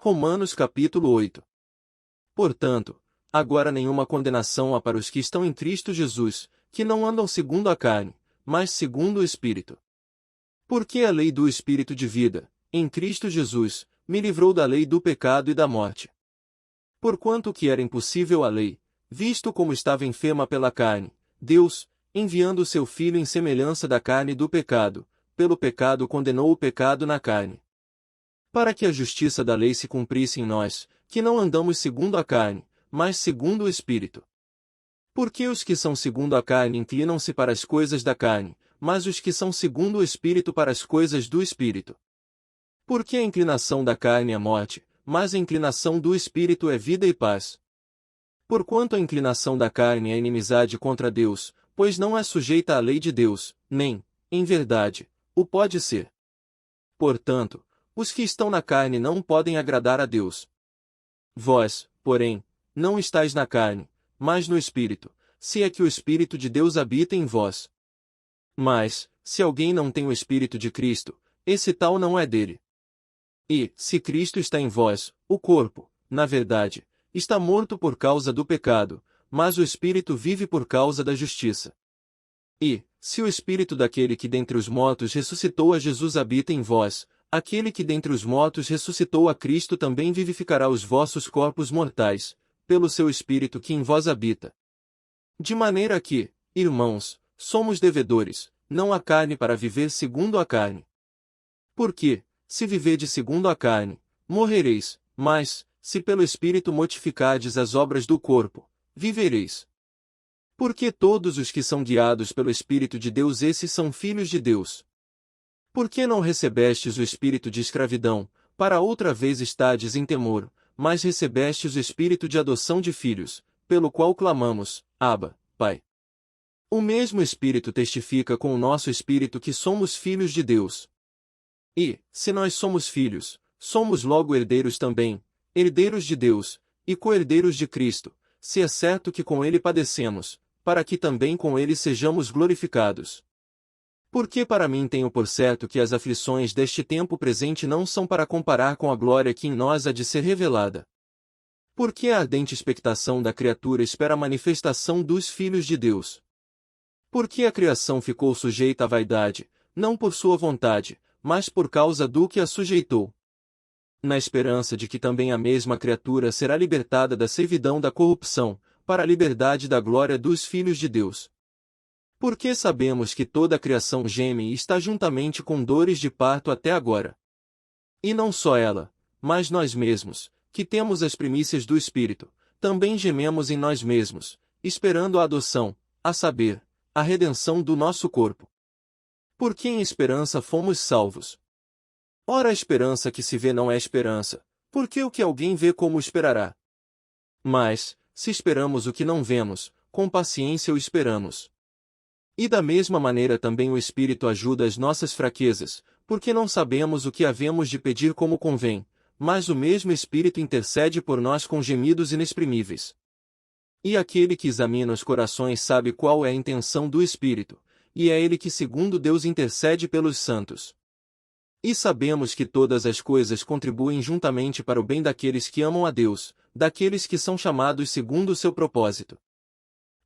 Romanos capítulo 8. Portanto, agora nenhuma condenação há para os que estão em Cristo Jesus, que não andam segundo a carne, mas segundo o Espírito. Porque a lei do Espírito de vida, em Cristo Jesus, me livrou da lei do pecado e da morte. Porquanto que era impossível a lei, visto como estava enferma pela carne, Deus, enviando o seu Filho em semelhança da carne do pecado, pelo pecado condenou o pecado na carne. Para que a justiça da lei se cumprisse em nós, que não andamos segundo a carne, mas segundo o Espírito. Porque os que são segundo a carne inclinam-se para as coisas da carne, mas os que são segundo o Espírito para as coisas do Espírito. Porque a inclinação da carne é morte, mas a inclinação do Espírito é vida e paz. Porquanto a inclinação da carne é inimizade contra Deus, pois não é sujeita à lei de Deus, nem, em verdade, o pode ser. Portanto, os que estão na carne não podem agradar a Deus. Vós, porém, não estáis na carne, mas no Espírito, se é que o Espírito de Deus habita em vós. Mas, se alguém não tem o Espírito de Cristo, esse tal não é dele. E, se Cristo está em vós, o corpo, na verdade, está morto por causa do pecado, mas o Espírito vive por causa da justiça. E, se o Espírito daquele que dentre os mortos ressuscitou a Jesus habita em vós, aquele que dentre os mortos ressuscitou a Cristo também vivificará os vossos corpos mortais, pelo seu Espírito que em vós habita. De maneira que, irmãos, somos devedores, não à carne para viver segundo a carne. Porque, se viverdes segundo a carne, morrereis, mas, se pelo Espírito mortificardes as obras do corpo, vivereis. Porque todos os que são guiados pelo Espírito de Deus esses são filhos de Deus. Por que não recebestes o espírito de escravidão, para outra vez estardes em temor, mas recebestes o espírito de adoção de filhos, pelo qual clamamos, Abba, Pai. O mesmo Espírito testifica com o nosso espírito que somos filhos de Deus. E, se nós somos filhos, somos logo herdeiros também, herdeiros de Deus, e co-herdeiros de Cristo, se é certo que com ele padecemos, para que também com ele sejamos glorificados. Porque para mim tenho por certo que as aflições deste tempo presente não são para comparar com a glória que em nós há de ser revelada. Porque a ardente expectação da criatura espera a manifestação dos filhos de Deus. Porque a criação ficou sujeita à vaidade, não por sua vontade, mas por causa do que a sujeitou. Na esperança de que também a mesma criatura será libertada da servidão da corrupção, para a liberdade da glória dos filhos de Deus. Porque sabemos que toda a criação geme e está juntamente com dores de parto até agora. E não só ela, mas nós mesmos, que temos as primícias do Espírito, também gememos em nós mesmos, esperando a adoção, a saber, a redenção do nosso corpo. Porque em esperança fomos salvos. Ora, a esperança que se vê não é esperança, porque o que alguém vê como esperará? Mas, se esperamos o que não vemos, com paciência o esperamos. E da mesma maneira também o Espírito ajuda as nossas fraquezas, porque não sabemos o que havemos de pedir como convém, mas o mesmo Espírito intercede por nós com gemidos inexprimíveis. E aquele que examina os corações sabe qual é a intenção do Espírito, e é ele que segundo Deus intercede pelos santos. E sabemos que todas as coisas contribuem juntamente para o bem daqueles que amam a Deus, daqueles que são chamados segundo o seu propósito.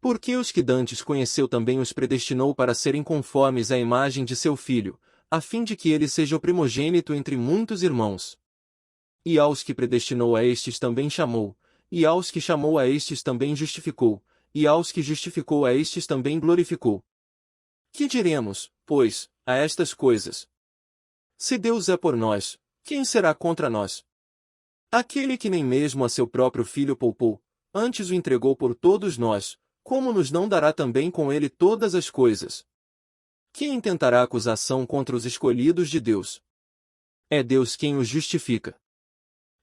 Porque os que dantes conheceu também os predestinou para serem conformes à imagem de seu Filho, a fim de que ele seja o primogênito entre muitos irmãos. E aos que predestinou a estes também chamou, e aos que chamou a estes também justificou, e aos que justificou a estes também glorificou. Que diremos, pois, a estas coisas? Se Deus é por nós, quem será contra nós? Aquele que nem mesmo a seu próprio Filho poupou, antes o entregou por todos nós, como nos não dará também com ele todas as coisas? Quem intentará acusação contra os escolhidos de Deus? É Deus quem os justifica.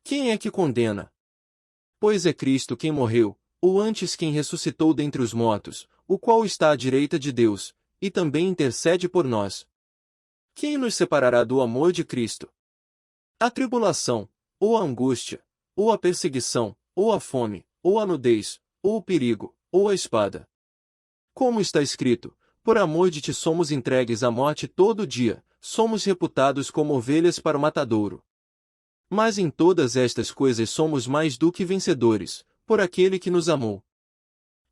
Quem é que condena? Pois é Cristo quem morreu, ou antes quem ressuscitou dentre os mortos, o qual está à direita de Deus, e também intercede por nós. Quem nos separará do amor de Cristo? A tribulação, ou a angústia, ou a perseguição, ou a fome, ou a nudez, ou o perigo, ou a espada. Como está escrito, por amor de ti somos entregues à morte todo dia, somos reputados como ovelhas para o matadouro. Mas em todas estas coisas somos mais do que vencedores, por aquele que nos amou.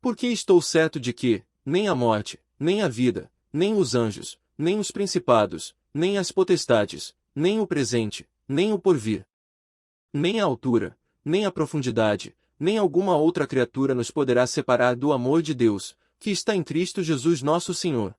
Porque estou certo de que, nem a morte, nem a vida, nem os anjos, nem os principados, nem as potestades, nem o presente, nem o porvir, nem a altura, nem a profundidade, nem alguma outra criatura nos poderá separar do amor de Deus, que está em Cristo Jesus nosso Senhor.